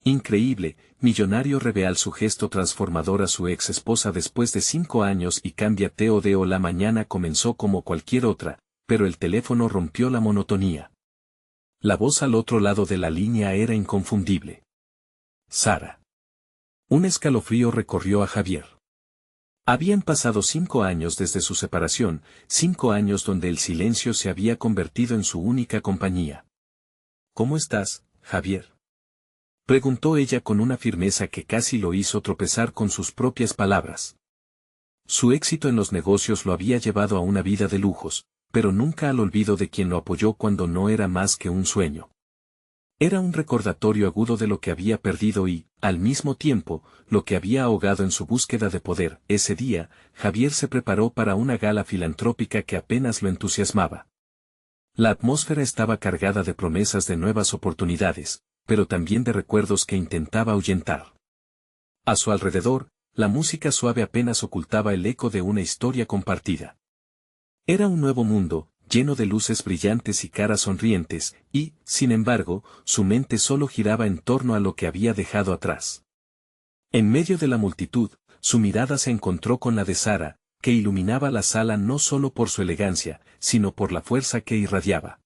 Increíble, millonario revela su gesto transformador a su ex esposa después de 5 años y cambia TODO. La mañana comenzó como cualquier otra, pero el teléfono rompió la monotonía. La voz al otro lado de la línea era inconfundible. Sara. Un escalofrío recorrió a Javier. Habían pasado 5 años desde su separación, 5 años donde el silencio se había convertido en su única compañía. ¿Cómo estás, Javier?, preguntó ella con una firmeza que casi lo hizo tropezar con sus propias palabras. Su éxito en los negocios lo había llevado a una vida de lujos, pero nunca al olvido de quien lo apoyó cuando no era más que un sueño. Era un recordatorio agudo de lo que había perdido y, al mismo tiempo, lo que había ahogado en su búsqueda de poder. Ese día, Javier se preparó para una gala filantrópica que apenas lo entusiasmaba. La atmósfera estaba cargada de promesas de nuevas oportunidades, pero también de recuerdos que intentaba ahuyentar. A su alrededor, la música suave apenas ocultaba el eco de una historia compartida. Era un nuevo mundo, lleno de luces brillantes y caras sonrientes, y, sin embargo, su mente solo giraba en torno a lo que había dejado atrás. En medio de la multitud, su mirada se encontró con la de Sara, que iluminaba la sala no solo por su elegancia, sino por la fuerza que irradiaba.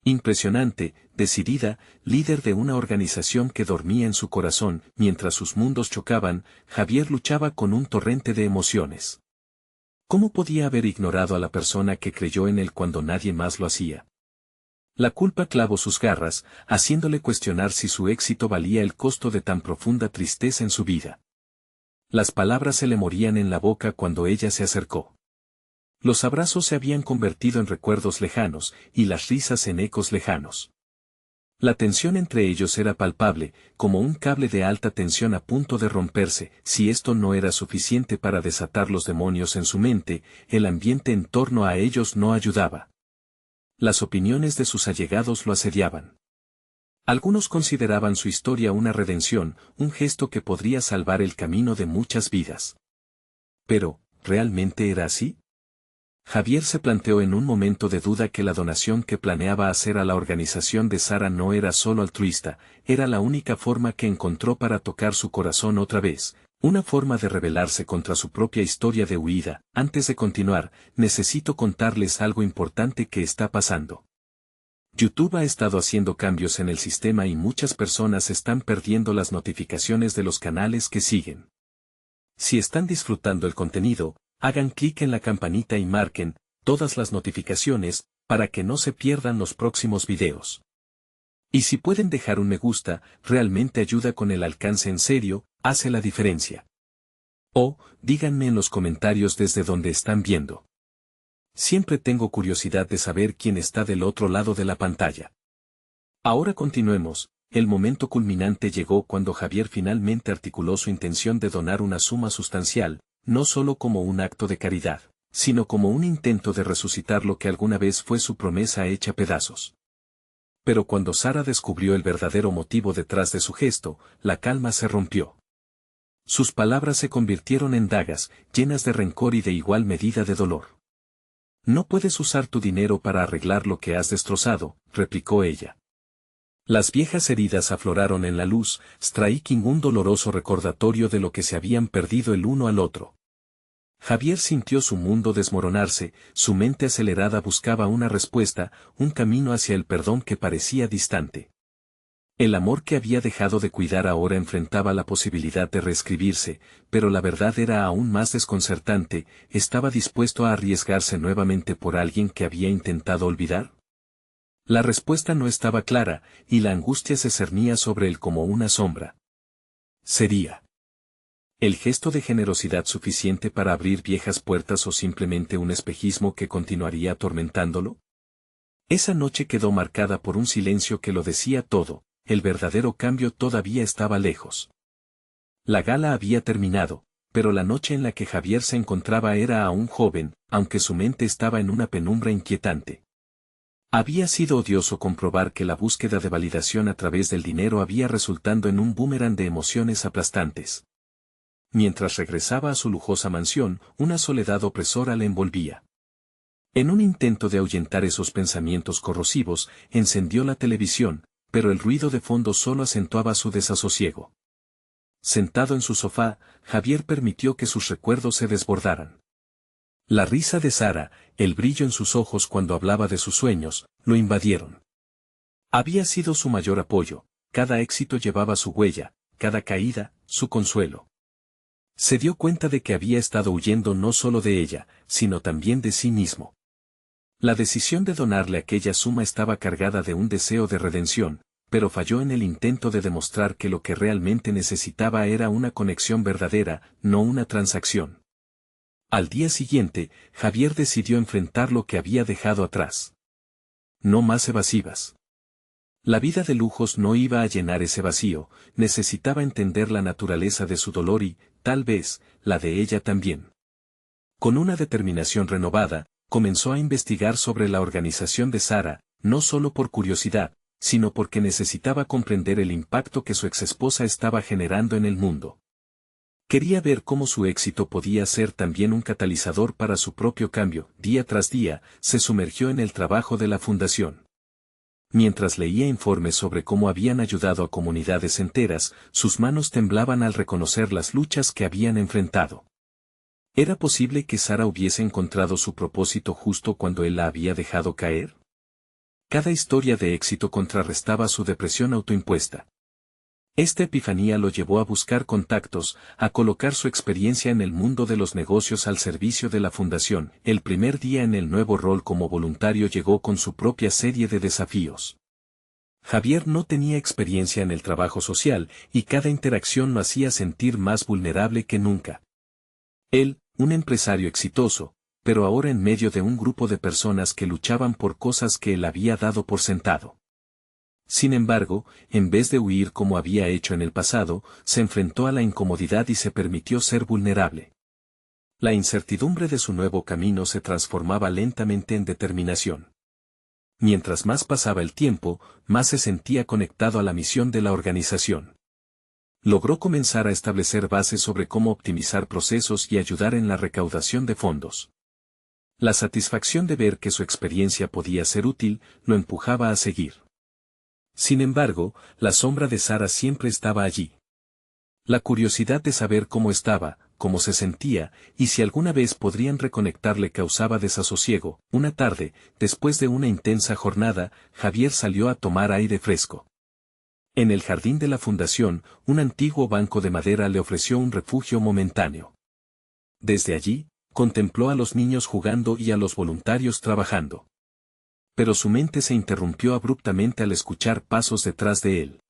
Impresionante, decidida, líder de una organización que dormía en su corazón. Mientras sus mundos chocaban, Javier luchaba con un torrente de emociones. ¿Cómo podía haber ignorado a la persona que creyó en él cuando nadie más lo hacía? La culpa clavó sus garras, haciéndole cuestionar si su éxito valía el costo de tan profunda tristeza en su vida. Las palabras se le morían en la boca cuando ella se acercó. Los abrazos se habían convertido en recuerdos lejanos, y las risas en ecos lejanos. La tensión entre ellos era palpable, como un cable de alta tensión a punto de romperse. Si esto no era suficiente para desatar los demonios en su mente, el ambiente en torno a ellos no ayudaba. Las opiniones de sus allegados lo asediaban. Algunos consideraban su historia una redención, un gesto que podría salvar el camino de muchas vidas. Pero, ¿realmente era así? Javier se planteó en un momento de duda que la donación que planeaba hacer a la organización de Sara no era solo altruista, era la única forma que encontró para tocar su corazón otra vez, una forma de rebelarse contra su propia historia de huida. Antes de continuar, necesito contarles algo importante que está pasando. YouTube ha estado haciendo cambios en el sistema y muchas personas están perdiendo las notificaciones de los canales que siguen. Si están disfrutando el contenido, hagan clic en la campanita y marquen todas las notificaciones para que no se pierdan los próximos videos. Y si pueden dejar un me gusta, realmente ayuda con el alcance. En serio, hace la diferencia. O, díganme en los comentarios desde donde están viendo. Siempre tengo curiosidad de saber quién está del otro lado de la pantalla. Ahora continuemos. El momento culminante llegó cuando Javier finalmente articuló su intención de donar una suma sustancial, no solo como un acto de caridad, sino como un intento de resucitar lo que alguna vez fue su promesa hecha pedazos. Pero cuando Sara descubrió el verdadero motivo detrás de su gesto, la calma se rompió. Sus palabras se convirtieron en dagas, llenas de rencor y de igual medida de dolor. No puedes usar tu dinero para arreglar lo que has destrozado, replicó ella. Las viejas heridas afloraron en la luz, striking un doloroso recordatorio de lo que se habían perdido el uno al otro. Javier sintió su mundo desmoronarse, su mente acelerada buscaba una respuesta, un camino hacia el perdón que parecía distante. El amor que había dejado de cuidar ahora enfrentaba la posibilidad de reescribirse, pero la verdad era aún más desconcertante. ¿Estaba dispuesto a arriesgarse nuevamente por alguien que había intentado olvidar? La respuesta no estaba clara, y la angustia se cernía sobre él como una sombra. ¿Sería el gesto de generosidad suficiente para abrir viejas puertas o simplemente un espejismo que continuaría atormentándolo? Esa noche quedó marcada por un silencio que lo decía todo, el verdadero cambio todavía estaba lejos. La gala había terminado, pero la noche en la que Javier se encontraba era aún joven, aunque su mente estaba en una penumbra inquietante. Había sido odioso comprobar que la búsqueda de validación a través del dinero había resultado en un boomerang de emociones aplastantes. Mientras regresaba a su lujosa mansión, una soledad opresora le envolvía. En un intento de ahuyentar esos pensamientos corrosivos, encendió la televisión, pero el ruido de fondo solo acentuaba su desasosiego. Sentado en su sofá, Javier permitió que sus recuerdos se desbordaran. La risa de Sara, el brillo en sus ojos cuando hablaba de sus sueños, lo invadieron. Había sido su mayor apoyo, cada éxito llevaba su huella, cada caída, su consuelo. Se dio cuenta de que había estado huyendo no solo de ella, sino también de sí mismo. La decisión de donarle aquella suma estaba cargada de un deseo de redención, pero falló en el intento de demostrar que lo que realmente necesitaba era una conexión verdadera, no una transacción. Al día siguiente, Javier decidió enfrentar lo que había dejado atrás. No más evasivas. La vida de lujos no iba a llenar ese vacío, necesitaba entender la naturaleza de su dolor y, tal vez, la de ella también. Con una determinación renovada, comenzó a investigar sobre la organización de Sara, no solo por curiosidad, sino porque necesitaba comprender el impacto que su exesposa estaba generando en el mundo. Quería ver cómo su éxito podía ser también un catalizador para su propio cambio. Día tras día, se sumergió en el trabajo de la fundación. Mientras leía informes sobre cómo habían ayudado a comunidades enteras, sus manos temblaban al reconocer las luchas que habían enfrentado. ¿Era posible que Sara hubiese encontrado su propósito justo cuando él la había dejado caer? Cada historia de éxito contrarrestaba su depresión autoimpuesta. Esta epifanía lo llevó a buscar contactos, a colocar su experiencia en el mundo de los negocios al servicio de la fundación. El primer día en el nuevo rol como voluntario llegó con su propia serie de desafíos. Javier no tenía experiencia en el trabajo social, y cada interacción lo hacía sentir más vulnerable que nunca. Él, un empresario exitoso, pero ahora en medio de un grupo de personas que luchaban por cosas que él había dado por sentado. Sin embargo, en vez de huir como había hecho en el pasado, se enfrentó a la incomodidad y se permitió ser vulnerable. La incertidumbre de su nuevo camino se transformaba lentamente en determinación. Mientras más pasaba el tiempo, más se sentía conectado a la misión de la organización. Logró comenzar a establecer bases sobre cómo optimizar procesos y ayudar en la recaudación de fondos. La satisfacción de ver que su experiencia podía ser útil, lo empujaba a seguir. Sin embargo, la sombra de Sara siempre estaba allí. La curiosidad de saber cómo estaba, cómo se sentía, y si alguna vez podrían reconectar le causaba desasosiego. Una tarde, después de una intensa jornada, Javier salió a tomar aire fresco. En el jardín de la fundación, un antiguo banco de madera le ofreció un refugio momentáneo. Desde allí, contempló a los niños jugando y a los voluntarios trabajando. Pero su mente se interrumpió abruptamente al escuchar pasos detrás de él.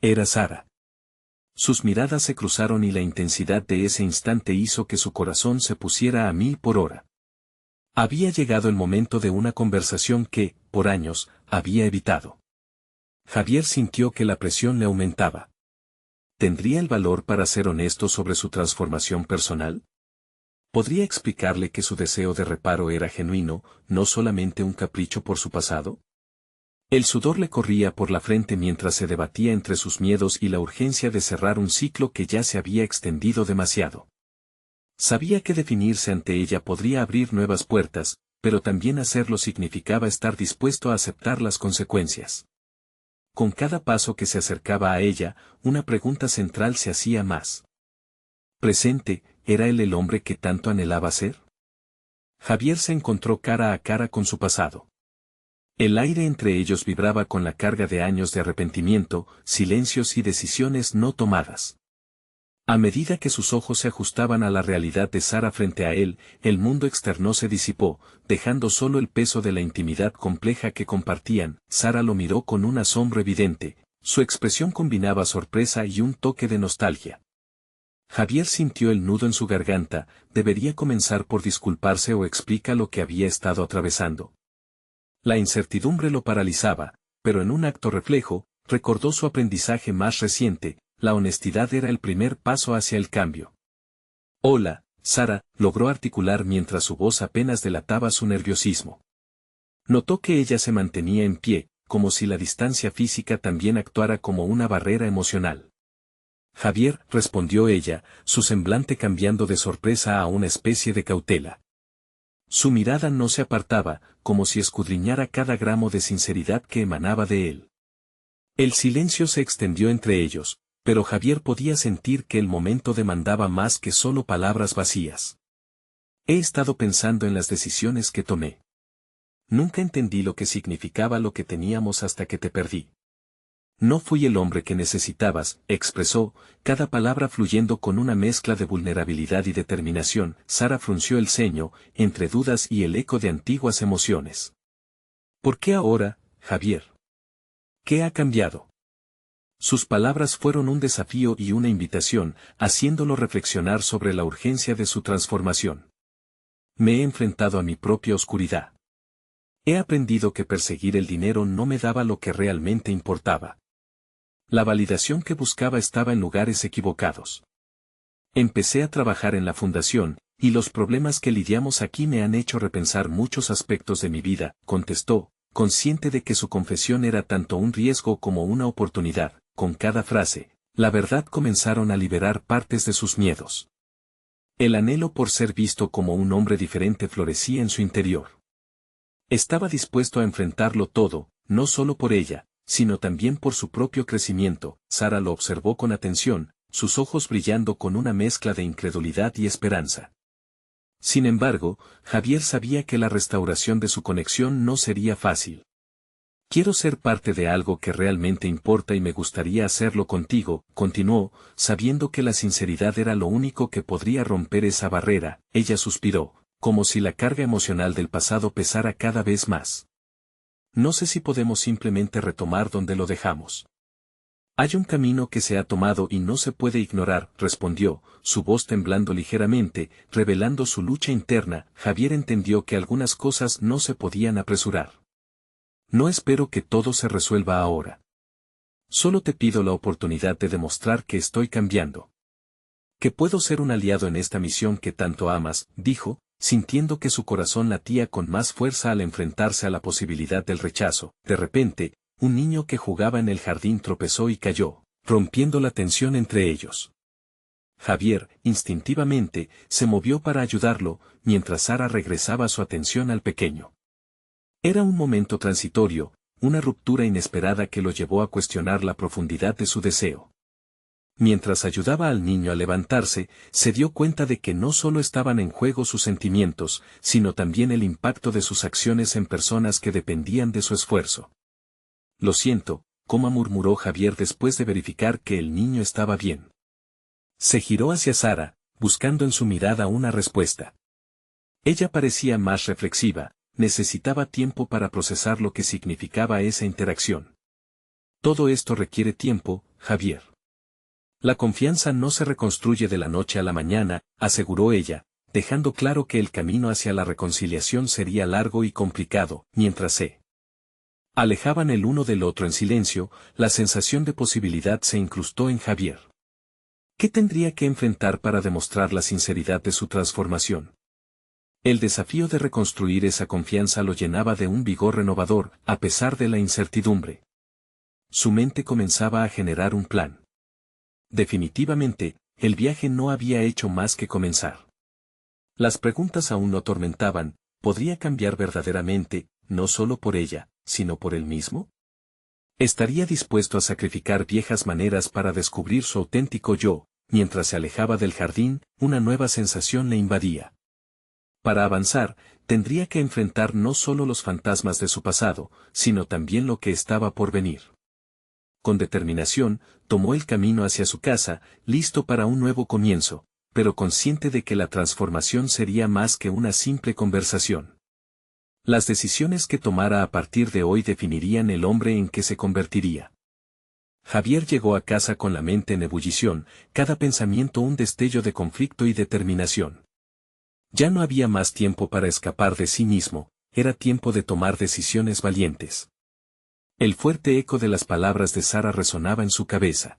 Era Sara. Sus miradas se cruzaron y la intensidad de ese instante hizo que su corazón se pusiera a 1000 por hora. Había llegado el momento de una conversación que, por años, había evitado. Javier sintió que la presión le aumentaba. ¿Tendría el valor para ser honesto sobre su transformación personal? ¿Podría explicarle que su deseo de reparo era genuino, no solamente un capricho por su pasado? El sudor le corría por la frente mientras se debatía entre sus miedos y la urgencia de cerrar un ciclo que ya se había extendido demasiado. Sabía que definirse ante ella podría abrir nuevas puertas, pero también hacerlo significaba estar dispuesto a aceptar las consecuencias. Con cada paso que se acercaba a ella, una pregunta central se hacía más presente. ¿Era él el hombre que tanto anhelaba ser? Javier se encontró cara a cara con su pasado. El aire entre ellos vibraba con la carga de años de arrepentimiento, silencios y decisiones no tomadas. A medida que sus ojos se ajustaban a la realidad de Sara frente a él, el mundo externo se disipó, dejando solo el peso de la intimidad compleja que compartían. Sara lo miró con un asombro evidente, su expresión combinaba sorpresa y un toque de nostalgia. Javier sintió el nudo en su garganta. ¿Debería comenzar por disculparse o explica lo que había estado atravesando? La incertidumbre lo paralizaba, pero en un acto reflejo, recordó su aprendizaje más reciente: la honestidad era el primer paso hacia el cambio. Hola, Sara, logró articular mientras su voz apenas delataba su nerviosismo. Notó que ella se mantenía en pie, como si la distancia física también actuara como una barrera emocional. Javier, respondió ella, su semblante cambiando de sorpresa a una especie de cautela. Su mirada no se apartaba, como si escudriñara cada gramo de sinceridad que emanaba de él. El silencio se extendió entre ellos, pero Javier podía sentir que el momento demandaba más que solo palabras vacías. He estado pensando en las decisiones que tomé. Nunca entendí lo que significaba lo que teníamos hasta que te perdí. No fui el hombre que necesitabas, expresó, cada palabra fluyendo con una mezcla de vulnerabilidad y determinación. Sara frunció el ceño, entre dudas y el eco de antiguas emociones. ¿Por qué ahora, Javier? ¿Qué ha cambiado? Sus palabras fueron un desafío y una invitación, haciéndolo reflexionar sobre la urgencia de su transformación. Me he enfrentado a mi propia oscuridad. He aprendido que perseguir el dinero no me daba lo que realmente importaba. La validación que buscaba estaba en lugares equivocados. Empecé a trabajar en la fundación, y los problemas que lidiamos aquí me han hecho repensar muchos aspectos de mi vida, contestó, consciente de que su confesión era tanto un riesgo como una oportunidad. Con cada frase, la verdad comenzaron a liberar partes de sus miedos. El anhelo por ser visto como un hombre diferente florecía en su interior. Estaba dispuesto a enfrentarlo todo, no solo por ella, sino también por su propio crecimiento. Sara lo observó con atención, sus ojos brillando con una mezcla de incredulidad y esperanza. Sin embargo, Javier sabía que la restauración de su conexión no sería fácil. Quiero ser parte de algo que realmente importa y me gustaría hacerlo contigo, continuó, sabiendo que la sinceridad era lo único que podría romper esa barrera. Ella suspiró, como si la carga emocional del pasado pesara cada vez más. No sé si podemos simplemente retomar donde lo dejamos. Hay un camino que se ha tomado y no se puede ignorar, respondió, su voz temblando ligeramente, revelando su lucha interna. Javier entendió que algunas cosas no se podían apresurar. No espero que todo se resuelva ahora. Solo te pido la oportunidad de demostrar que estoy cambiando. Que puedo ser un aliado en esta misión que tanto amas, dijo, sintiendo que su corazón latía con más fuerza al enfrentarse a la posibilidad del rechazo. De repente, un niño que jugaba en el jardín tropezó y cayó, rompiendo la tensión entre ellos. Javier, instintivamente, se movió para ayudarlo, mientras Sara regresaba su atención al pequeño. Era un momento transitorio, una ruptura inesperada que lo llevó a cuestionar la profundidad de su deseo. Mientras ayudaba al niño a levantarse, se dio cuenta de que no solo estaban en juego sus sentimientos, sino también el impacto de sus acciones en personas que dependían de su esfuerzo. Lo siento, coma murmuró Javier después de verificar que el niño estaba bien. Se giró hacia Sara, buscando en su mirada una respuesta. Ella parecía más reflexiva. Necesitaba tiempo para procesar lo que significaba esa interacción. Todo esto requiere tiempo, Javier. La confianza no se reconstruye de la noche a la mañana, aseguró ella, dejando claro que el camino hacia la reconciliación sería largo y complicado. Mientras se alejaban el uno del otro en silencio, la sensación de posibilidad se incrustó en Javier. ¿Qué tendría que enfrentar para demostrar la sinceridad de su transformación? El desafío de reconstruir esa confianza lo llenaba de un vigor renovador, a pesar de la incertidumbre. Su mente comenzaba a generar un plan. Definitivamente, el viaje no había hecho más que comenzar. Las preguntas aún lo atormentaban. ¿Podría cambiar verdaderamente, no solo por ella, sino por él mismo? ¿Estaría dispuesto a sacrificar viejas maneras para descubrir su auténtico yo? Mientras se alejaba del jardín, una nueva sensación le invadía. Para avanzar, tendría que enfrentar no solo los fantasmas de su pasado, sino también lo que estaba por venir. Con determinación, tomó el camino hacia su casa, listo para un nuevo comienzo, pero consciente de que la transformación sería más que una simple conversación. Las decisiones que tomara a partir de hoy definirían el hombre en que se convertiría. Javier llegó a casa con la mente en ebullición, cada pensamiento un destello de conflicto y determinación. Ya no había más tiempo para escapar de sí mismo, era tiempo de tomar decisiones valientes. El fuerte eco de las palabras de Sara resonaba en su cabeza.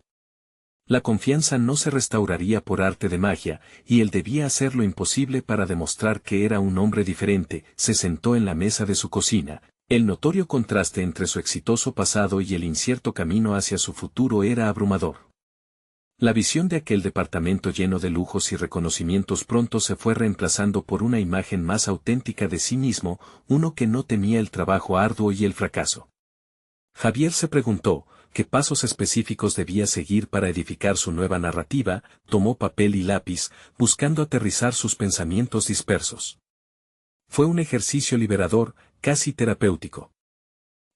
La confianza no se restauraría por arte de magia, y él debía hacer lo imposible para demostrar que era un hombre diferente. Se sentó en la mesa de su cocina. El notorio contraste entre su exitoso pasado y el incierto camino hacia su futuro era abrumador. La visión de aquel departamento lleno de lujos y reconocimientos pronto se fue reemplazando por una imagen más auténtica de sí mismo, uno que no temía el trabajo arduo y el fracaso. Javier se preguntó, qué pasos específicos debía seguir para edificar su nueva narrativa, tomó papel y lápiz, buscando aterrizar sus pensamientos dispersos. Fue un ejercicio liberador, casi terapéutico.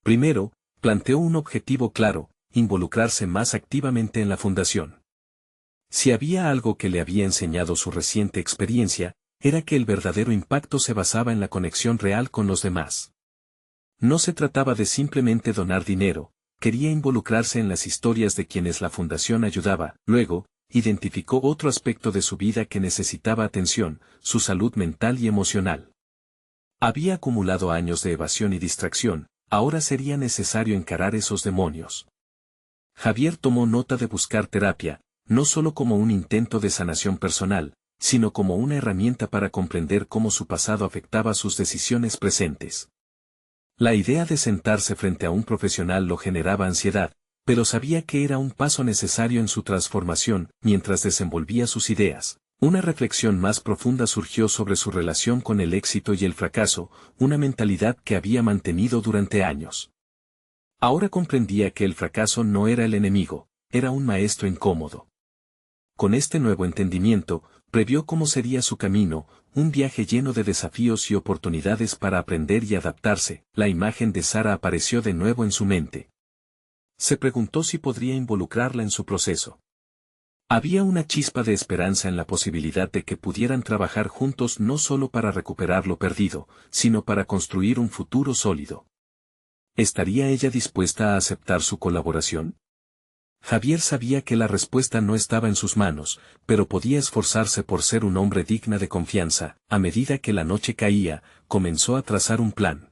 Primero, planteó un objetivo claro: involucrarse más activamente en la fundación. Si había algo que le había enseñado su reciente experiencia, era que el verdadero impacto se basaba en la conexión real con los demás. No se trataba de simplemente donar dinero, quería involucrarse en las historias de quienes la fundación ayudaba. Luego, identificó otro aspecto de su vida que necesitaba atención: su salud mental y emocional. Había acumulado años de evasión y distracción, ahora sería necesario encarar esos demonios. Javier tomó nota de buscar terapia, no solo como un intento de sanación personal, sino como una herramienta para comprender cómo su pasado afectaba sus decisiones presentes. La idea de sentarse frente a un profesional lo generaba ansiedad, pero sabía que era un paso necesario en su transformación. Mientras desenvolvía sus ideas, una reflexión más profunda surgió sobre su relación con el éxito y el fracaso, una mentalidad que había mantenido durante años. Ahora comprendía que el fracaso no era el enemigo, era un maestro incómodo. Con este nuevo entendimiento, previó cómo sería su camino: un viaje lleno de desafíos y oportunidades para aprender y adaptarse. La imagen de Sara apareció de nuevo en su mente. Se preguntó si podría involucrarla en su proceso. Había una chispa de esperanza en la posibilidad de que pudieran trabajar juntos, no solo para recuperar lo perdido, sino para construir un futuro sólido. ¿Estaría ella dispuesta a aceptar su colaboración? Javier sabía que la respuesta no estaba en sus manos, pero podía esforzarse por ser un hombre digna de confianza. A medida que la noche caía, comenzó a trazar un plan.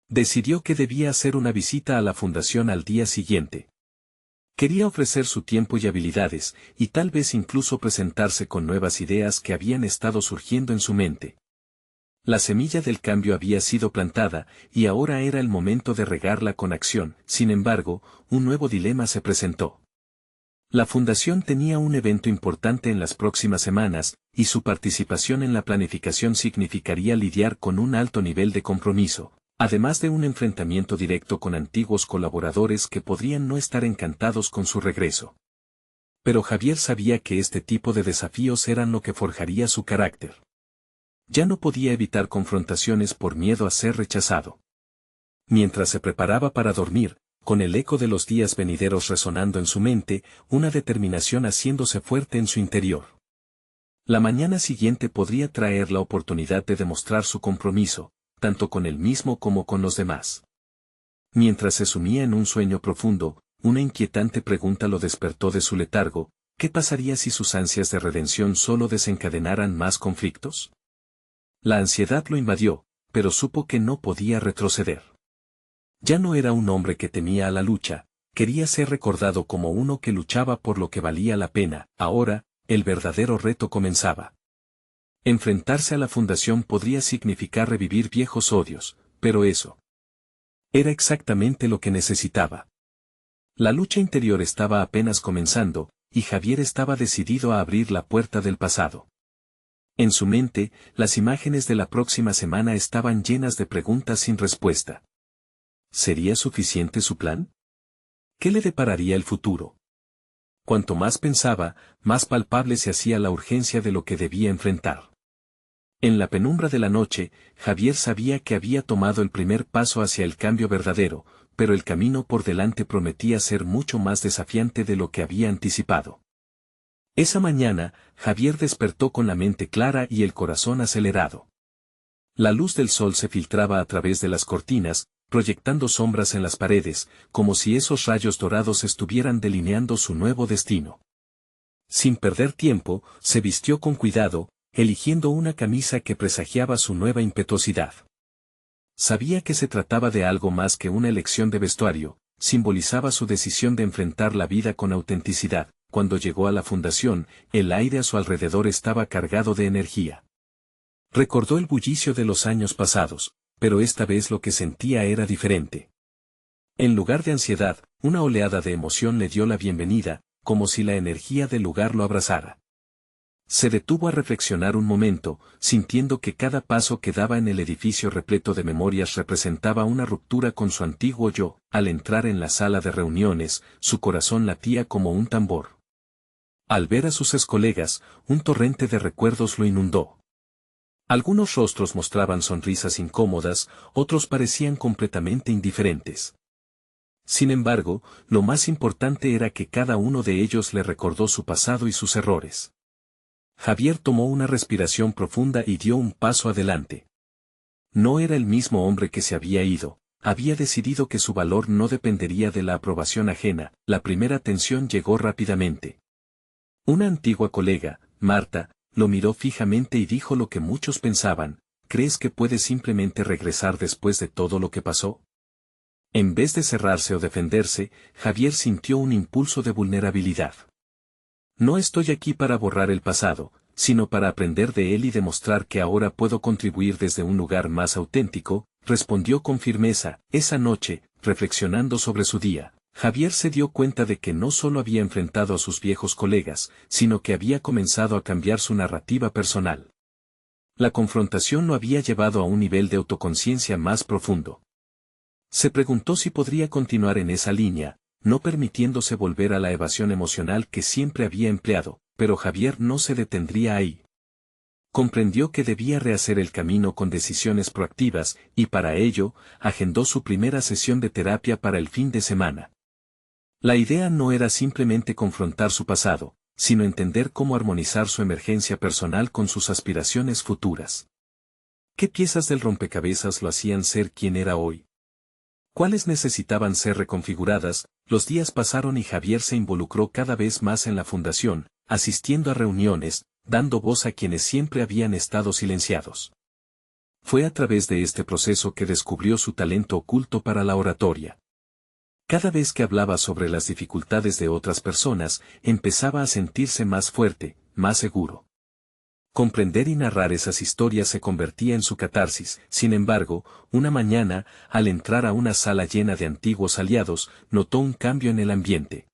Decidió que debía hacer una visita a la fundación al día siguiente. Quería ofrecer su tiempo y habilidades, y tal vez incluso presentarse con nuevas ideas que habían estado surgiendo en su mente. La semilla del cambio había sido plantada, y ahora era el momento de regarla con acción. Sin embargo, un nuevo dilema se presentó. La fundación tenía un evento importante en las próximas semanas, y su participación en la planificación significaría lidiar con un alto nivel de compromiso, además de un enfrentamiento directo con antiguos colaboradores que podrían no estar encantados con su regreso. Pero Javier sabía que este tipo de desafíos eran lo que forjaría su carácter. Ya no podía evitar confrontaciones por miedo a ser rechazado. Mientras se preparaba para dormir, con el eco de los días venideros resonando en su mente, una determinación haciéndose fuerte en su interior. La mañana siguiente podría traer la oportunidad de demostrar su compromiso, tanto con él mismo como con los demás. Mientras se sumía en un sueño profundo, una inquietante pregunta lo despertó de su letargo: ¿qué pasaría si sus ansias de redención solo desencadenaran más conflictos? La ansiedad lo invadió, pero supo que no podía retroceder. Ya no era un hombre que temía a la lucha, quería ser recordado como uno que luchaba por lo que valía la pena. Ahora, el verdadero reto comenzaba. Enfrentarse a la fundación podría significar revivir viejos odios, pero eso era exactamente lo que necesitaba. La lucha interior estaba apenas comenzando, y Javier estaba decidido a abrir la puerta del pasado. En su mente, las imágenes de la próxima semana estaban llenas de preguntas sin respuesta. ¿Sería suficiente su plan? ¿Qué le depararía el futuro? Cuanto más pensaba, más palpable se hacía la urgencia de lo que debía enfrentar. En la penumbra de la noche, Javier sabía que había tomado el primer paso hacia el cambio verdadero, pero el camino por delante prometía ser mucho más desafiante de lo que había anticipado. Esa mañana, Javier despertó con la mente clara y el corazón acelerado. La luz del sol se filtraba a través de las cortinas, proyectando sombras en las paredes, como si esos rayos dorados estuvieran delineando su nuevo destino. Sin perder tiempo, se vistió con cuidado, eligiendo una camisa que presagiaba su nueva impetuosidad. Sabía que se trataba de algo más que una elección de vestuario, simbolizaba su decisión de enfrentar la vida con autenticidad. Cuando llegó a la fundación, el aire a su alrededor estaba cargado de energía. Recordó el bullicio de los años pasados, pero esta vez lo que sentía era diferente. En lugar de ansiedad, una oleada de emoción le dio la bienvenida, como si la energía del lugar lo abrazara. Se detuvo a reflexionar un momento, sintiendo que cada paso que daba en el edificio repleto de memorias representaba una ruptura con su antiguo yo. Al entrar en la sala de reuniones, su corazón latía como un tambor. Al ver a sus excolegas, un torrente de recuerdos lo inundó. Algunos rostros mostraban sonrisas incómodas, otros parecían completamente indiferentes. Sin embargo, lo más importante era que cada uno de ellos le recordó su pasado y sus errores. Javier tomó una respiración profunda y dio un paso adelante. No era el mismo hombre que se había ido, había decidido que su valor no dependería de la aprobación ajena. La primera tensión llegó rápidamente. Una antigua colega, Marta, lo miró fijamente y dijo lo que muchos pensaban: ¿crees que puedes simplemente regresar después de todo lo que pasó? En vez de cerrarse o defenderse, Javier sintió un impulso de vulnerabilidad. No estoy aquí para borrar el pasado, sino para aprender de él y demostrar que ahora puedo contribuir desde un lugar más auténtico, respondió con firmeza. Esa noche, reflexionando sobre su día, Javier se dio cuenta de que no solo había enfrentado a sus viejos colegas, sino que había comenzado a cambiar su narrativa personal. La confrontación lo había llevado a un nivel de autoconciencia más profundo. Se preguntó si podría continuar en esa línea, no permitiéndose volver a la evasión emocional que siempre había empleado, pero Javier no se detendría ahí. Comprendió que debía rehacer el camino con decisiones proactivas, y para ello, agendó su primera sesión de terapia para el fin de semana. La idea no era simplemente confrontar su pasado, sino entender cómo armonizar su emergencia personal con sus aspiraciones futuras. ¿Qué piezas del rompecabezas lo hacían ser quien era hoy? ¿Cuáles necesitaban ser reconfiguradas? Los días pasaron y Javier se involucró cada vez más en la fundación, asistiendo a reuniones, dando voz a quienes siempre habían estado silenciados. Fue a través de este proceso que descubrió su talento oculto para la oratoria. Cada vez que hablaba sobre las dificultades de otras personas, empezaba a sentirse más fuerte, más seguro. Comprender y narrar esas historias se convertía en su catarsis. Sin embargo, una mañana, al entrar a una sala llena de antiguos aliados, notó un cambio en el ambiente.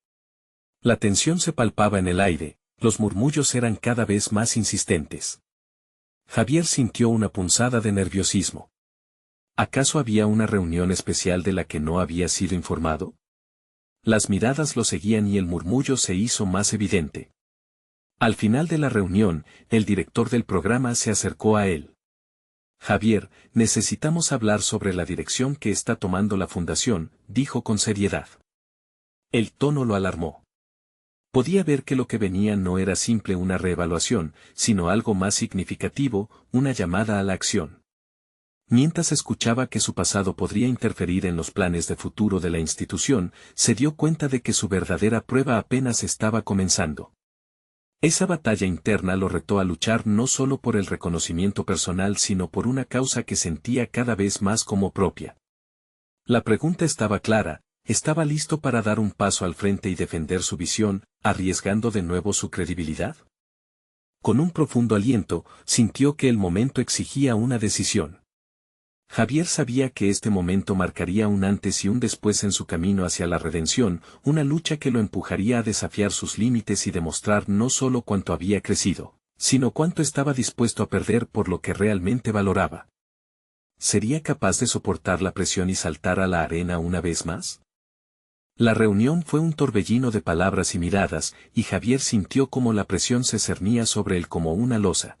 La tensión se palpaba en el aire, los murmullos eran cada vez más insistentes. Javier sintió una punzada de nerviosismo. ¿Acaso había una reunión especial de la que no había sido informado? Las miradas lo seguían y el murmullo se hizo más evidente. Al final de la reunión, el director del programa se acercó a él. Javier, necesitamos hablar sobre la dirección que está tomando la fundación, dijo con seriedad. El tono lo alarmó. Podía ver que lo que venía no era simple una reevaluación, sino algo más significativo, una llamada a la acción. Mientras escuchaba que su pasado podría interferir en los planes de futuro de la institución, se dio cuenta de que su verdadera prueba apenas estaba comenzando. Esa batalla interna lo retó a luchar no solo por el reconocimiento personal sino por una causa que sentía cada vez más como propia. La pregunta estaba clara, ¿estaba listo para dar un paso al frente y defender su visión, arriesgando de nuevo su credibilidad? Con un profundo aliento, sintió que el momento exigía una decisión. Javier sabía que este momento marcaría un antes y un después en su camino hacia la redención, una lucha que lo empujaría a desafiar sus límites y demostrar no solo cuánto había crecido, sino cuánto estaba dispuesto a perder por lo que realmente valoraba. ¿Sería capaz de soportar la presión y saltar a la arena una vez más? La reunión fue un torbellino de palabras y miradas, y Javier sintió como la presión se cernía sobre él como una losa.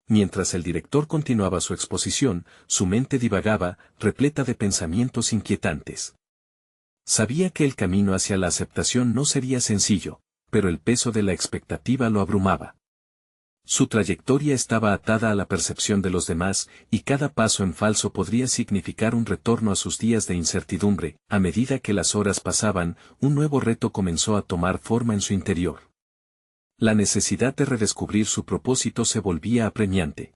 Mientras el director continuaba su exposición, su mente divagaba, repleta de pensamientos inquietantes. Sabía que el camino hacia la aceptación no sería sencillo, pero el peso de la expectativa lo abrumaba. Su trayectoria estaba atada a la percepción de los demás, y cada paso en falso podría significar un retorno a sus días de incertidumbre. A medida que las horas pasaban, un nuevo reto comenzó a tomar forma en su interior. La necesidad de redescubrir su propósito se volvía apremiante.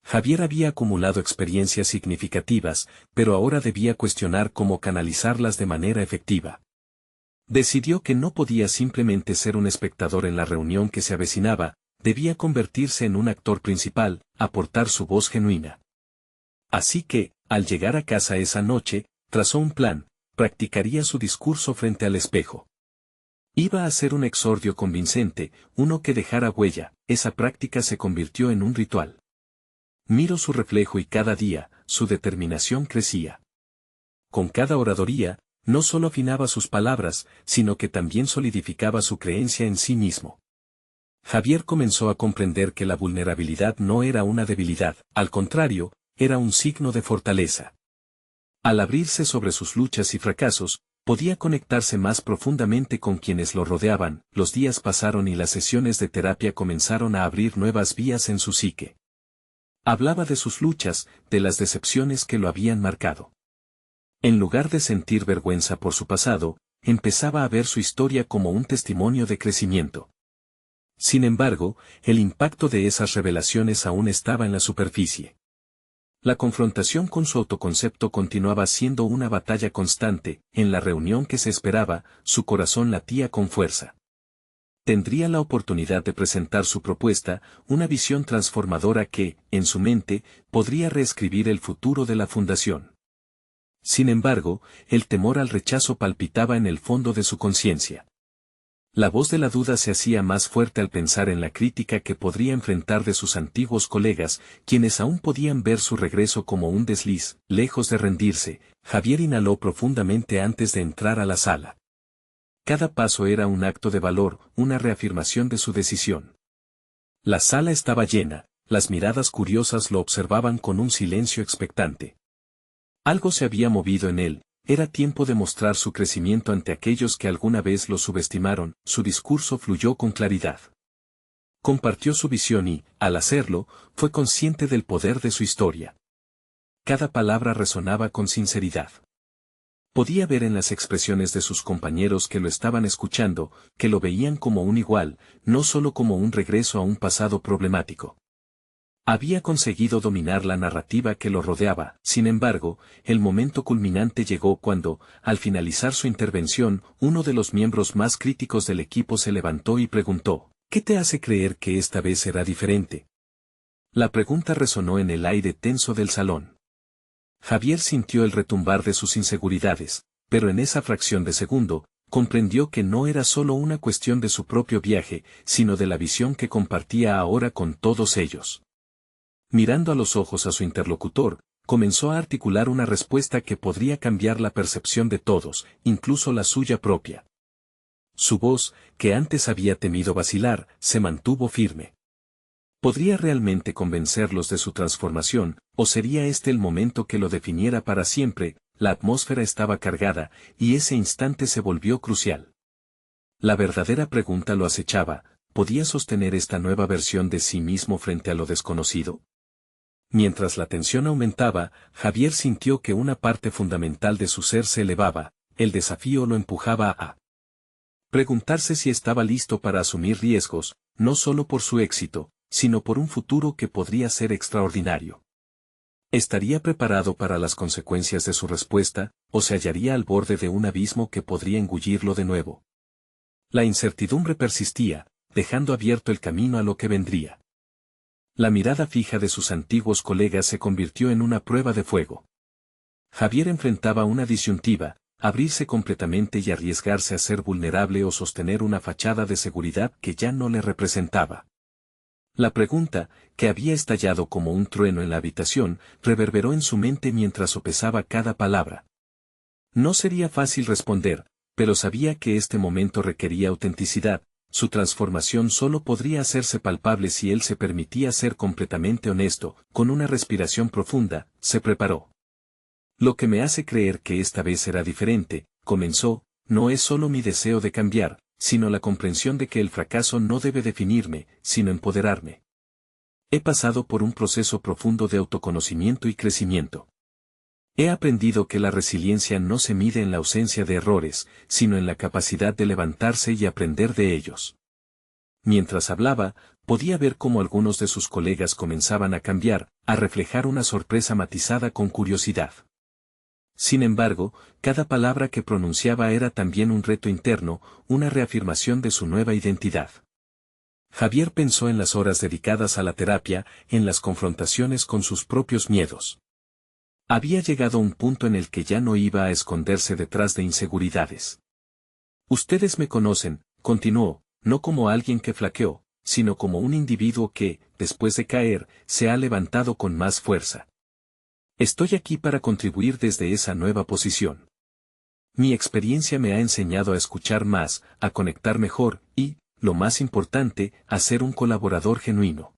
Javier había acumulado experiencias significativas, pero ahora debía cuestionar cómo canalizarlas de manera efectiva. Decidió que no podía simplemente ser un espectador en la reunión que se avecinaba, debía convertirse en un actor principal, aportar su voz genuina. Así que, al llegar a casa esa noche, trazó un plan, practicaría su discurso frente al espejo. Iba a ser un exordio convincente, uno que dejara huella. esa práctica se convirtió en un ritual. Miro su reflejo y cada día, su determinación crecía. Con cada oradoría, no solo afinaba sus palabras, sino que también solidificaba su creencia en sí mismo. Javier comenzó a comprender que la vulnerabilidad no era una debilidad, al contrario, era un signo de fortaleza. Al abrirse sobre sus luchas y fracasos, podía conectarse más profundamente con quienes lo rodeaban. Los días pasaron y las sesiones de terapia comenzaron a abrir nuevas vías en su psique. Hablaba de sus luchas, de las decepciones que lo habían marcado. En lugar de sentir vergüenza por su pasado, empezaba a ver su historia como un testimonio de crecimiento. Sin embargo, el impacto de esas revelaciones aún estaba en la superficie. La confrontación con su autoconcepto continuaba siendo una batalla constante. En la reunión que se esperaba, su corazón latía con fuerza. Tendría la oportunidad de presentar su propuesta, una visión transformadora que, en su mente, podría reescribir el futuro de la fundación. Sin embargo, el temor al rechazo palpitaba en el fondo de su conciencia. La voz de la duda se hacía más fuerte al pensar en la crítica que podría enfrentar de sus antiguos colegas, quienes aún podían ver su regreso como un desliz. Lejos de rendirse, Javier inhaló profundamente antes de entrar a la sala. Cada paso era un acto de valor, una reafirmación de su decisión. La sala estaba llena, las miradas curiosas lo observaban con un silencio expectante. Algo se había movido en él. Era tiempo de mostrar su crecimiento ante aquellos que alguna vez lo subestimaron. Su discurso fluyó con claridad. Compartió su visión y, al hacerlo, fue consciente del poder de su historia. Cada palabra resonaba con sinceridad. Podía ver en las expresiones de sus compañeros que lo estaban escuchando, que lo veían como un igual, no solo como un regreso a un pasado problemático. Había conseguido dominar la narrativa que lo rodeaba. Sin embargo, el momento culminante llegó cuando, al finalizar su intervención, uno de los miembros más críticos del equipo se levantó y preguntó, ¿qué te hace creer que esta vez será diferente? La pregunta resonó en el aire tenso del salón. Javier sintió el retumbar de sus inseguridades, pero en esa fracción de segundo, comprendió que no era solo una cuestión de su propio viaje, sino de la visión que compartía ahora con todos ellos. Mirando a los ojos a su interlocutor, comenzó a articular una respuesta que podría cambiar la percepción de todos, incluso la suya propia. Su voz, que antes había temido vacilar, se mantuvo firme. ¿Podría realmente convencerlos de su transformación, o sería este el momento que lo definiera para siempre? La atmósfera estaba cargada, y ese instante se volvió crucial. La verdadera pregunta lo acechaba: ¿podía sostener esta nueva versión de sí mismo frente a lo desconocido? Mientras la tensión aumentaba, Javier sintió que una parte fundamental de su ser se elevaba. El desafío lo empujaba a preguntarse si estaba listo para asumir riesgos, no solo por su éxito, sino por un futuro que podría ser extraordinario. ¿Estaría preparado para las consecuencias de su respuesta, o se hallaría al borde de un abismo que podría engullirlo de nuevo? La incertidumbre persistía, dejando abierto el camino a lo que vendría. La mirada fija de sus antiguos colegas se convirtió en una prueba de fuego. Javier enfrentaba una disyuntiva: abrirse completamente y arriesgarse a ser vulnerable o sostener una fachada de seguridad que ya no le representaba. La pregunta, que había estallado como un trueno en la habitación, reverberó en su mente mientras sopesaba cada palabra. No sería fácil responder, pero sabía que este momento requería autenticidad. Su transformación solo podría hacerse palpable si él se permitía ser completamente honesto. Con una respiración profunda, se preparó. Lo que me hace creer que esta vez será diferente, comenzó, no es solo mi deseo de cambiar, sino la comprensión de que el fracaso no debe definirme, sino empoderarme. He pasado por un proceso profundo de autoconocimiento y crecimiento. He aprendido que la resiliencia no se mide en la ausencia de errores, sino en la capacidad de levantarse y aprender de ellos. Mientras hablaba, podía ver cómo algunos de sus colegas comenzaban a cambiar, a reflejar una sorpresa matizada con curiosidad. Sin embargo, cada palabra que pronunciaba era también un reto interno, una reafirmación de su nueva identidad. Javier pensó en las horas dedicadas a la terapia, en las confrontaciones con sus propios miedos. Había llegado a un punto en el que ya no iba a esconderse detrás de inseguridades. Ustedes me conocen, continuó, no como alguien que flaqueó, sino como un individuo que, después de caer, se ha levantado con más fuerza. Estoy aquí para contribuir desde esa nueva posición. Mi experiencia me ha enseñado a escuchar más, a conectar mejor y, lo más importante, a ser un colaborador genuino.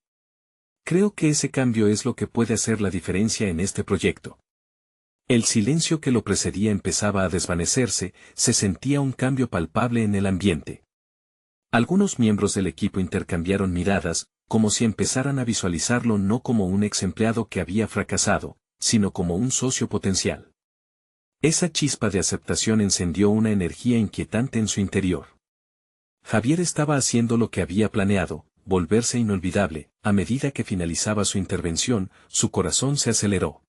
Creo que ese cambio es lo que puede hacer la diferencia en este proyecto. El silencio que lo precedía empezaba a desvanecerse, se sentía un cambio palpable en el ambiente. Algunos miembros del equipo intercambiaron miradas, como si empezaran a visualizarlo no como un ex empleado que había fracasado, sino como un socio potencial. Esa chispa de aceptación encendió una energía inquietante en su interior. Javier estaba haciendo lo que había planeado, volverse inolvidable. A medida que finalizaba su intervención, su corazón se aceleró.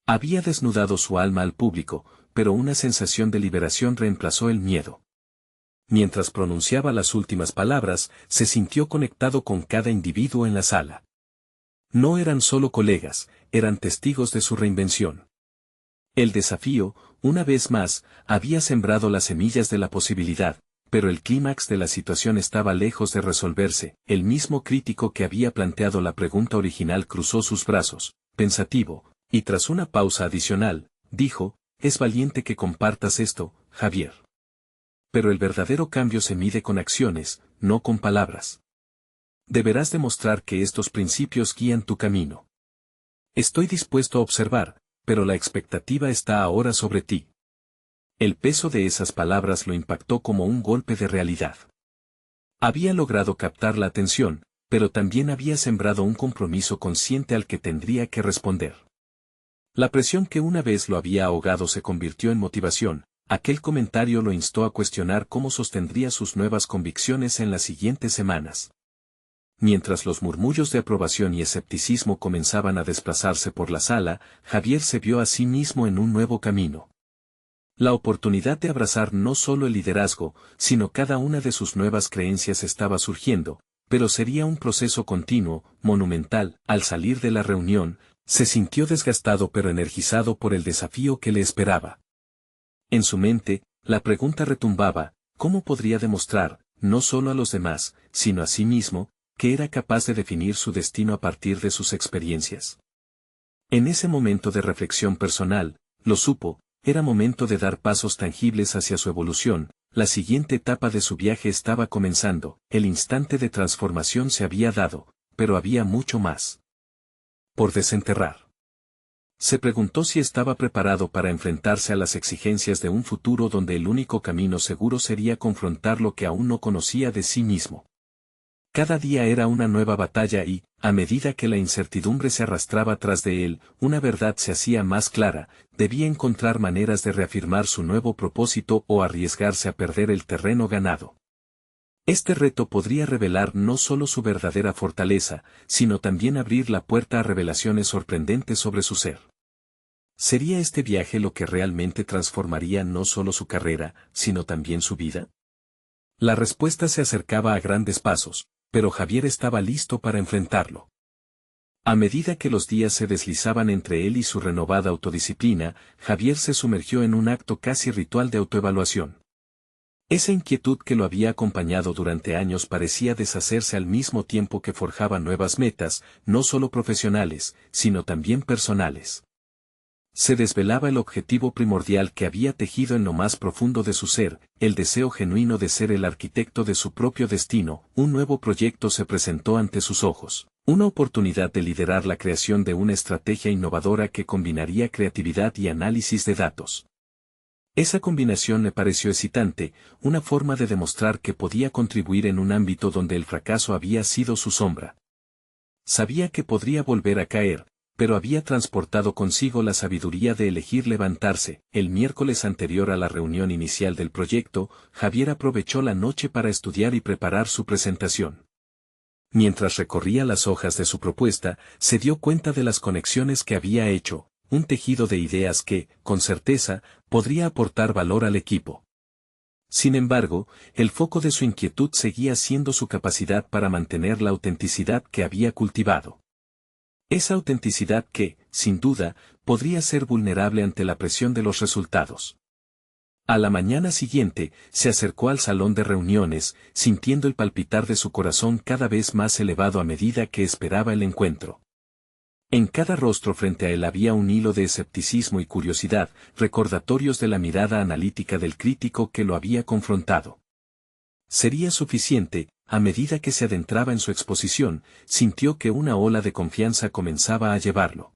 Había desnudado su alma al público, pero una sensación de liberación reemplazó el miedo. Mientras pronunciaba las últimas palabras, se sintió conectado con cada individuo en la sala. No eran solo colegas, eran testigos de su reinvención. El desafío, una vez más, había sembrado las semillas de la posibilidad, pero el clímax de la situación estaba lejos de resolverse. El mismo crítico que había planteado la pregunta original cruzó sus brazos, pensativo, y tras una pausa adicional, dijo, «Es valiente que compartas esto, Javier. Pero el verdadero cambio se mide con acciones, no con palabras. Deberás demostrar que estos principios guían tu camino. Estoy dispuesto a observar, pero la expectativa está ahora sobre ti». El peso de esas palabras lo impactó como un golpe de realidad. Había logrado captar la atención, pero también había sembrado un compromiso consciente al que tendría que responder. La presión que una vez lo había ahogado se convirtió en motivación. Aquel comentario lo instó a cuestionar cómo sostendría sus nuevas convicciones en las siguientes semanas. Mientras los murmullos de aprobación y escepticismo comenzaban a desplazarse por la sala, Javier se vio a sí mismo en un nuevo camino. La oportunidad de abrazar no solo el liderazgo, sino cada una de sus nuevas creencias estaba surgiendo, pero sería un proceso continuo, monumental. Al salir de la reunión, se sintió desgastado pero energizado por el desafío que le esperaba. En su mente, la pregunta retumbaba, ¿cómo podría demostrar, no solo a los demás, sino a sí mismo, que era capaz de definir su destino a partir de sus experiencias? En ese momento de reflexión personal, lo supo, era momento de dar pasos tangibles hacia su evolución. La siguiente etapa de su viaje estaba comenzando, el instante de transformación se había dado, pero había mucho más por desenterrar. Se preguntó si estaba preparado para enfrentarse a las exigencias de un futuro donde el único camino seguro sería confrontar lo que aún no conocía de sí mismo. Cada día era una nueva batalla y, a medida que la incertidumbre se arrastraba tras de él, una verdad se hacía más clara: debía encontrar maneras de reafirmar su nuevo propósito o arriesgarse a perder el terreno ganado. Este reto podría revelar no solo su verdadera fortaleza, sino también abrir la puerta a revelaciones sorprendentes sobre su ser. ¿Sería este viaje lo que realmente transformaría no solo su carrera, sino también su vida? La respuesta se acercaba a grandes pasos, pero Javier estaba listo para enfrentarlo. A medida que los días se deslizaban entre él y su renovada autodisciplina, Javier se sumergió en un acto casi ritual de autoevaluación. Esa inquietud que lo había acompañado durante años parecía deshacerse al mismo tiempo que forjaba nuevas metas, no solo profesionales, sino también personales. Se desvelaba el objetivo primordial que había tejido en lo más profundo de su ser, el deseo genuino de ser el arquitecto de su propio destino. Un nuevo proyecto se presentó ante sus ojos, una oportunidad de liderar la creación de una estrategia innovadora que combinaría creatividad y análisis de datos. Esa combinación le pareció excitante, una forma de demostrar que podía contribuir en un ámbito donde el fracaso había sido su sombra. Sabía que podría volver a caer, pero había transportado consigo la sabiduría de elegir levantarse. El miércoles anterior a la reunión inicial del proyecto, Javier aprovechó la noche para estudiar y preparar su presentación. Mientras recorría las hojas de su propuesta, se dio cuenta de las conexiones que había hecho, un tejido de ideas que, con certeza, podría aportar valor al equipo. Sin embargo, el foco de su inquietud seguía siendo su capacidad para mantener la autenticidad que había cultivado. Esa autenticidad que, sin duda, podría ser vulnerable ante la presión de los resultados. A la mañana siguiente, se acercó al salón de reuniones, sintiendo el palpitar de su corazón cada vez más elevado a medida que esperaba el encuentro. En cada rostro frente a él había un hilo de escepticismo y curiosidad, recordatorios de la mirada analítica del crítico que lo había confrontado. Sería suficiente. A medida que se adentraba en su exposición, sintió que una ola de confianza comenzaba a llevarlo.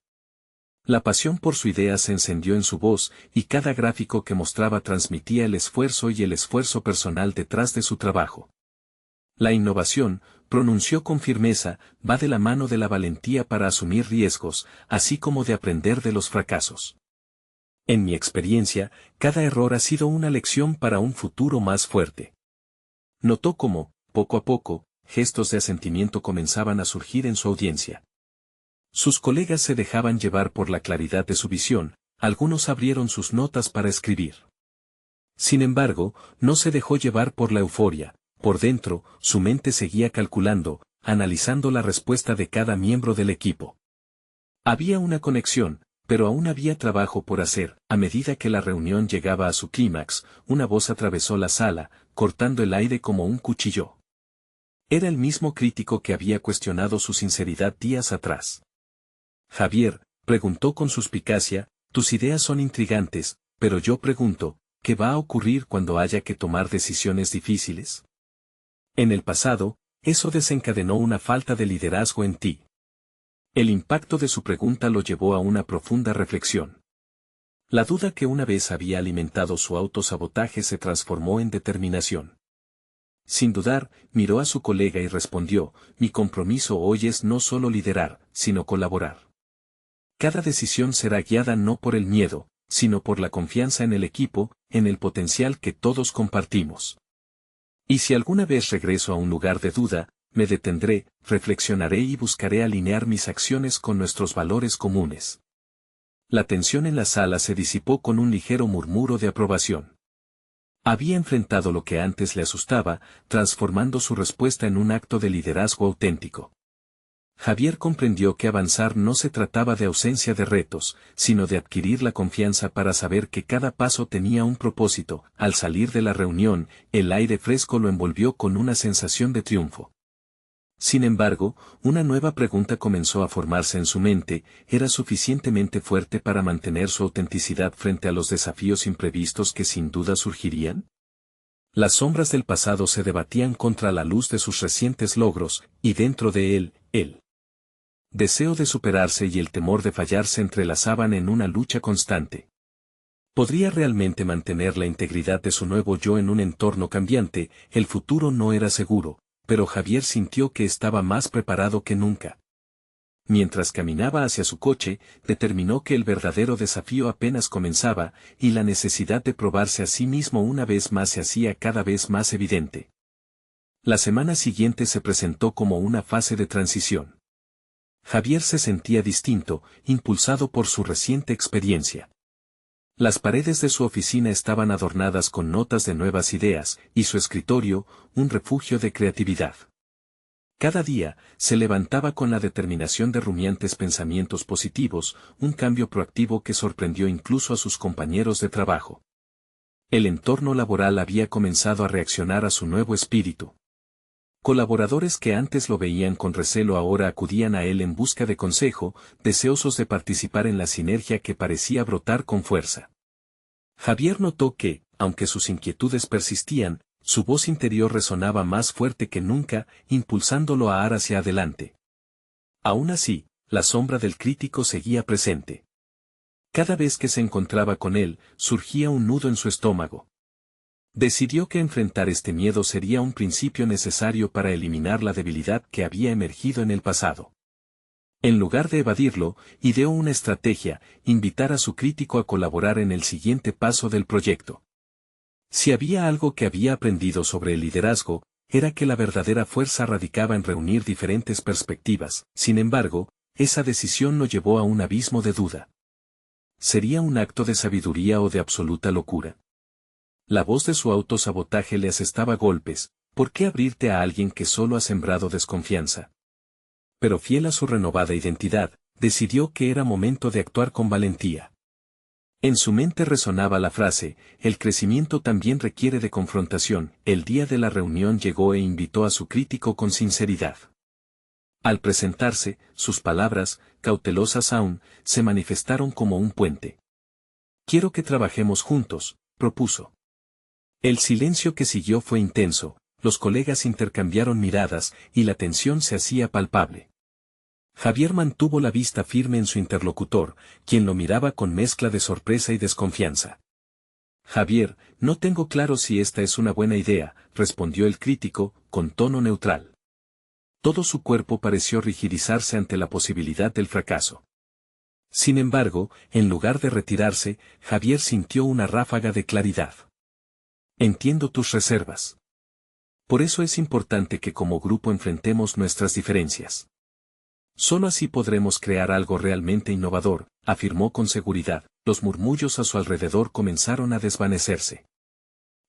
La pasión por su idea se encendió en su voz, y cada gráfico que mostraba transmitía el esfuerzo personal detrás de su trabajo. La innovación, pronunció con firmeza, va de la mano de la valentía para asumir riesgos, así como de aprender de los fracasos. En mi experiencia, cada error ha sido una lección para un futuro más fuerte. Notó cómo, poco a poco, gestos de asentimiento comenzaban a surgir en su audiencia. Sus colegas se dejaban llevar por la claridad de su visión, algunos abrieron sus notas para escribir. Sin embargo, no se dejó llevar por la euforia, por dentro, su mente seguía calculando, analizando la respuesta de cada miembro del equipo. Había una conexión, pero aún había trabajo por hacer. A medida que la reunión llegaba a su clímax, una voz atravesó la sala, cortando el aire como un cuchillo. Era el mismo crítico que había cuestionado su sinceridad días atrás. Javier, preguntó con suspicacia, tus ideas son intrigantes, pero yo pregunto, ¿qué va a ocurrir cuando haya que tomar decisiones difíciles? En el pasado, eso desencadenó una falta de liderazgo en ti. El impacto de su pregunta lo llevó a una profunda reflexión. La duda que una vez había alimentado su autosabotaje se transformó en determinación. Sin dudar, miró a su colega y respondió, mi compromiso hoy es no solo liderar, sino colaborar. Cada decisión será guiada no por el miedo, sino por la confianza en el equipo, en el potencial que todos compartimos. Y si alguna vez regreso a un lugar de duda, me detendré, reflexionaré y buscaré alinear mis acciones con nuestros valores comunes. La tensión en la sala se disipó con un ligero murmuro de aprobación. Había enfrentado lo que antes le asustaba, transformando su respuesta en un acto de liderazgo auténtico. Javier comprendió que avanzar no se trataba de ausencia de retos, sino de adquirir la confianza para saber que cada paso tenía un propósito. Al salir de la reunión, el aire fresco lo envolvió con una sensación de triunfo. Sin embargo, una nueva pregunta comenzó a formarse en su mente, ¿era suficientemente fuerte para mantener su autenticidad frente a los desafíos imprevistos que sin duda surgirían? Las sombras del pasado se debatían contra la luz de sus recientes logros, y dentro de él, el deseo de superarse y el temor de fallar se entrelazaban en una lucha constante. ¿Podría realmente mantener la integridad de su nuevo yo en un entorno cambiante? El futuro no era seguro, pero Javier sintió que estaba más preparado que nunca. Mientras caminaba hacia su coche, determinó que el verdadero desafío apenas comenzaba, y la necesidad de probarse a sí mismo una vez más se hacía cada vez más evidente. La semana siguiente se presentó como una fase de transición. Javier se sentía distinto, impulsado por su reciente experiencia. Las paredes de su oficina estaban adornadas con notas de nuevas ideas, y su escritorio, un refugio de creatividad. Cada día, se levantaba con la determinación de rumiantes pensamientos positivos, un cambio proactivo que sorprendió incluso a sus compañeros de trabajo. El entorno laboral había comenzado a reaccionar a su nuevo espíritu. Colaboradores que antes lo veían con recelo ahora acudían a él en busca de consejo, deseosos de participar en la sinergia que parecía brotar con fuerza. Javier notó que, aunque sus inquietudes persistían, su voz interior resonaba más fuerte que nunca, impulsándolo a ir hacia adelante. Aún así, la sombra del crítico seguía presente. Cada vez que se encontraba con él, surgía un nudo en su estómago. Decidió que enfrentar este miedo sería un principio necesario para eliminar la debilidad que había emergido en el pasado. En lugar de evadirlo, ideó una estrategia, invitar a su crítico a colaborar en el siguiente paso del proyecto. Si había algo que había aprendido sobre el liderazgo, era que la verdadera fuerza radicaba en reunir diferentes perspectivas. Sin embargo, esa decisión lo llevó a un abismo de duda. ¿Sería un acto de sabiduría o de absoluta locura? La voz de su autosabotaje le asestaba golpes. ¿Por qué abrirte a alguien que solo ha sembrado desconfianza? Pero fiel a su renovada identidad, decidió que era momento de actuar con valentía. En su mente resonaba la frase, el crecimiento también requiere de confrontación. El día de la reunión llegó e invitó a su crítico con sinceridad. Al presentarse, sus palabras, cautelosas aún, se manifestaron como un puente. Quiero que trabajemos juntos, propuso. El silencio que siguió fue intenso, los colegas intercambiaron miradas y la tensión se hacía palpable. Javier mantuvo la vista firme en su interlocutor, quien lo miraba con mezcla de sorpresa y desconfianza. Javier, no tengo claro si esta es una buena idea, respondió el crítico, con tono neutral. Todo su cuerpo pareció rigidizarse ante la posibilidad del fracaso. Sin embargo, en lugar de retirarse, Javier sintió una ráfaga de claridad. Entiendo tus reservas. Por eso es importante que como grupo enfrentemos nuestras diferencias. Solo así podremos crear algo realmente innovador, afirmó con seguridad. Los murmullos a su alrededor comenzaron a desvanecerse.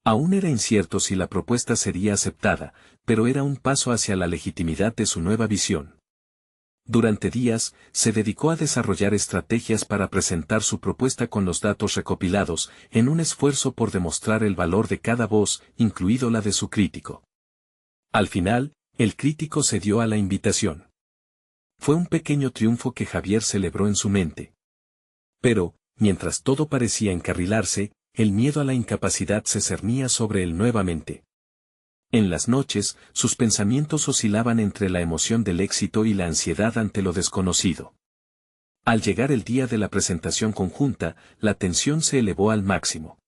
Aún era incierto si la propuesta sería aceptada, pero era un paso hacia la legitimidad de su nueva visión. Durante días, se dedicó a desarrollar estrategias para presentar su propuesta con los datos recopilados, en un esfuerzo por demostrar el valor de cada voz, incluido la de su crítico. Al final, el crítico cedió a la invitación. Fue un pequeño triunfo que Javier celebró en su mente. Pero, mientras todo parecía encarrilarse, el miedo a la incapacidad se cernía sobre él nuevamente. En las noches, sus pensamientos oscilaban entre la emoción del éxito y la ansiedad ante lo desconocido. Al llegar el día de la presentación conjunta, la tensión se elevó al máximo.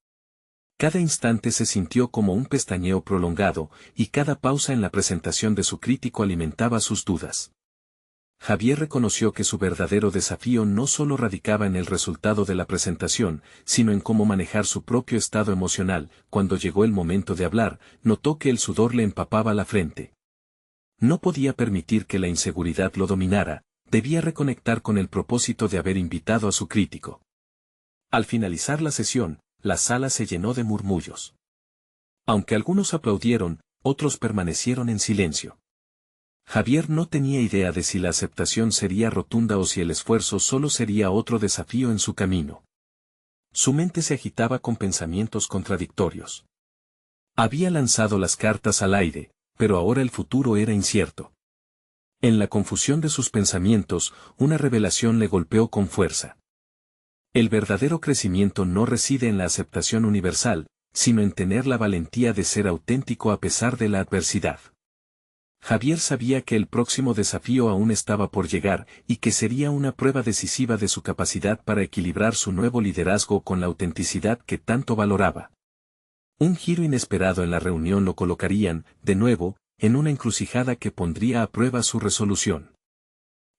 Cada instante se sintió como un pestañeo prolongado, y cada pausa en la presentación de su crítico alimentaba sus dudas. Javier reconoció que su verdadero desafío no solo radicaba en el resultado de la presentación, sino en cómo manejar su propio estado emocional. Cuando llegó el momento de hablar, notó que el sudor le empapaba la frente. No podía permitir que la inseguridad lo dominara, debía reconectar con el propósito de haber invitado a su crítico. Al finalizar la sesión, la sala se llenó de murmullos. Aunque algunos aplaudieron, otros permanecieron en silencio. Javier no tenía idea de si la aceptación sería rotunda o si el esfuerzo solo sería otro desafío en su camino. Su mente se agitaba con pensamientos contradictorios. Había lanzado las cartas al aire, pero ahora el futuro era incierto. En la confusión de sus pensamientos, una revelación le golpeó con fuerza. El verdadero crecimiento no reside en la aceptación universal, sino en tener la valentía de ser auténtico a pesar de la adversidad. Javier sabía que el próximo desafío aún estaba por llegar y que sería una prueba decisiva de su capacidad para equilibrar su nuevo liderazgo con la autenticidad que tanto valoraba. Un giro inesperado en la reunión lo colocarían, de nuevo, en una encrucijada que pondría a prueba su resolución.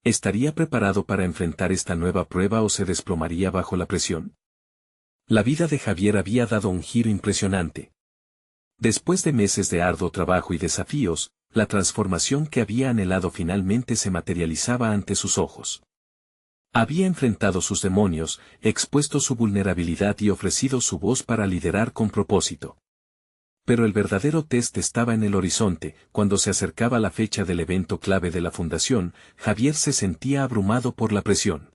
¿Estaría preparado para enfrentar esta nueva prueba o se desplomaría bajo la presión? La vida de Javier había dado un giro impresionante. Después de meses de arduo trabajo y desafíos, la transformación que había anhelado finalmente se materializaba ante sus ojos. Había enfrentado sus demonios, expuesto su vulnerabilidad y ofrecido su voz para liderar con propósito. Pero el verdadero test estaba en el horizonte. Cuando se acercaba la fecha del evento clave de la fundación, Javier se sentía abrumado por la presión.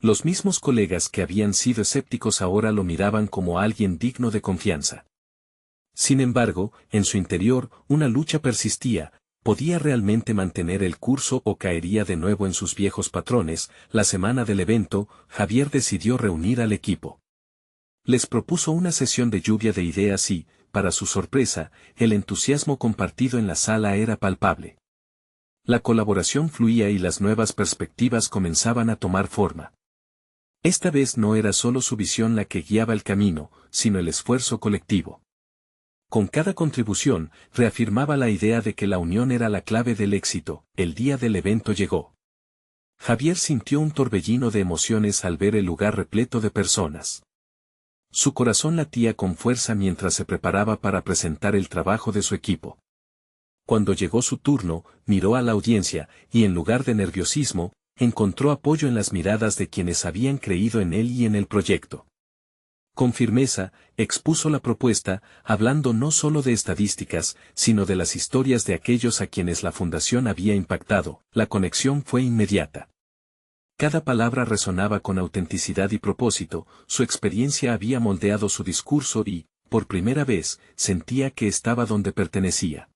Los mismos colegas que habían sido escépticos ahora lo miraban como alguien digno de confianza. Sin embargo, en su interior, una lucha persistía. ¿Podía realmente mantener el curso o caería de nuevo en sus viejos patrones? La semana del evento, Javier decidió reunir al equipo. Les propuso una sesión de lluvia de ideas y, para su sorpresa, el entusiasmo compartido en la sala era palpable. La colaboración fluía y las nuevas perspectivas comenzaban a tomar forma. Esta vez no era solo su visión la que guiaba el camino, sino el esfuerzo colectivo. Con cada contribución, reafirmaba la idea de que la unión era la clave del éxito. El día del evento llegó. Javier sintió un torbellino de emociones al ver el lugar repleto de personas. Su corazón latía con fuerza mientras se preparaba para presentar el trabajo de su equipo. Cuando llegó su turno, miró a la audiencia, y en lugar de nerviosismo, encontró apoyo en las miradas de quienes habían creído en él y en el proyecto. Con firmeza, expuso la propuesta, hablando no solo de estadísticas, sino de las historias de aquellos a quienes la fundación había impactado. La conexión fue inmediata. Cada palabra resonaba con autenticidad y propósito, su experiencia había moldeado su discurso y, por primera vez, sentía que estaba donde pertenecía.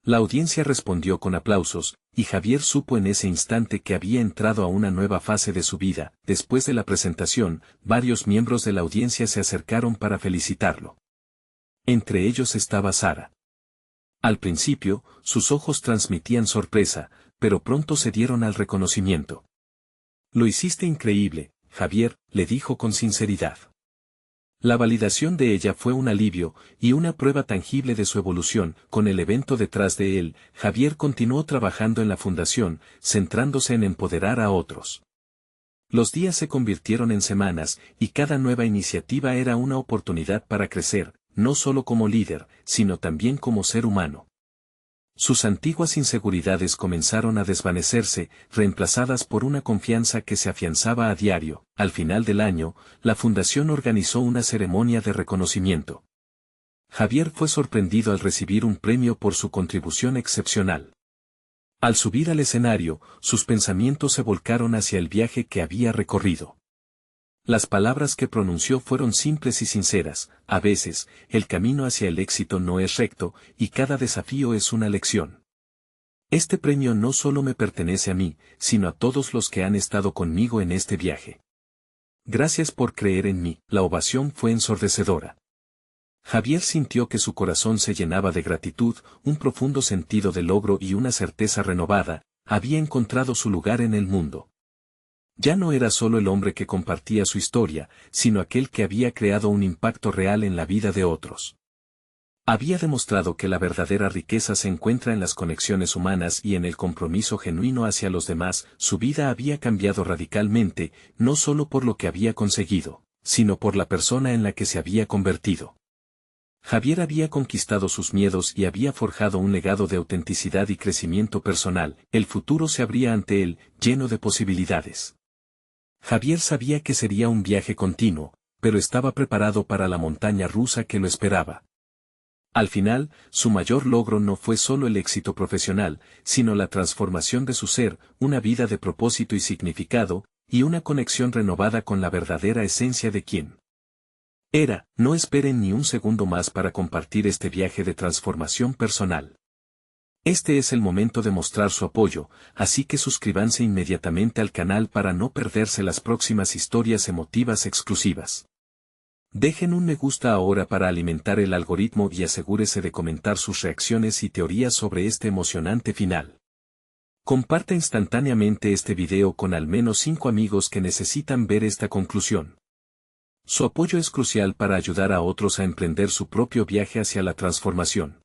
La audiencia respondió con aplausos, y Javier supo en ese instante que había entrado a una nueva fase de su vida. Después de la presentación, varios miembros de la audiencia se acercaron para felicitarlo. Entre ellos estaba Sara. Al principio, sus ojos transmitían sorpresa, pero pronto se dieron al reconocimiento. Lo hiciste increíble, Javier, le dijo con sinceridad. La validación de ella fue un alivio y una prueba tangible de su evolución. Con el evento detrás de él, Javier continuó trabajando en la fundación, centrándose en empoderar a otros. Los días se convirtieron en semanas, y cada nueva iniciativa era una oportunidad para crecer, no solo como líder, sino también como ser humano. Sus antiguas inseguridades comenzaron a desvanecerse, reemplazadas por una confianza que se afianzaba a diario. Al final del año, la fundación organizó una ceremonia de reconocimiento. Javier fue sorprendido al recibir un premio por su contribución excepcional. Al subir al escenario, sus pensamientos se volcaron hacia el viaje que había recorrido. Las palabras que pronunció fueron simples y sinceras. A veces, el camino hacia el éxito no es recto, y cada desafío es una lección. Este premio no solo me pertenece a mí, sino a todos los que han estado conmigo en este viaje. Gracias por creer en mí. La ovación fue ensordecedora. Javier sintió que su corazón se llenaba de gratitud, un profundo sentido de logro y una certeza renovada. Había encontrado su lugar en el mundo. Ya no era solo el hombre que compartía su historia, sino aquel que había creado un impacto real en la vida de otros. Había demostrado que la verdadera riqueza se encuentra en las conexiones humanas y en el compromiso genuino hacia los demás. Su vida había cambiado radicalmente, no solo por lo que había conseguido, sino por la persona en la que se había convertido. Javier había conquistado sus miedos y había forjado un legado de autenticidad y crecimiento personal. El futuro se abría ante él, lleno de posibilidades. Javier sabía que sería un viaje continuo, pero estaba preparado para la montaña rusa que lo esperaba. Al final, su mayor logro no fue solo el éxito profesional, sino la transformación de su ser, una vida de propósito y significado, y una conexión renovada con la verdadera esencia de quien era. No esperen ni un segundo más para compartir este viaje de transformación personal. Este es el momento de mostrar su apoyo, así que suscríbanse inmediatamente al canal para no perderse las próximas historias emotivas exclusivas. Dejen un me gusta ahora para alimentar el algoritmo y asegúrese de comentar sus reacciones y teorías sobre este emocionante final. Comparta instantáneamente este video con al menos 5 amigos que necesitan ver esta conclusión. Su apoyo es crucial para ayudar a otros a emprender su propio viaje hacia la transformación.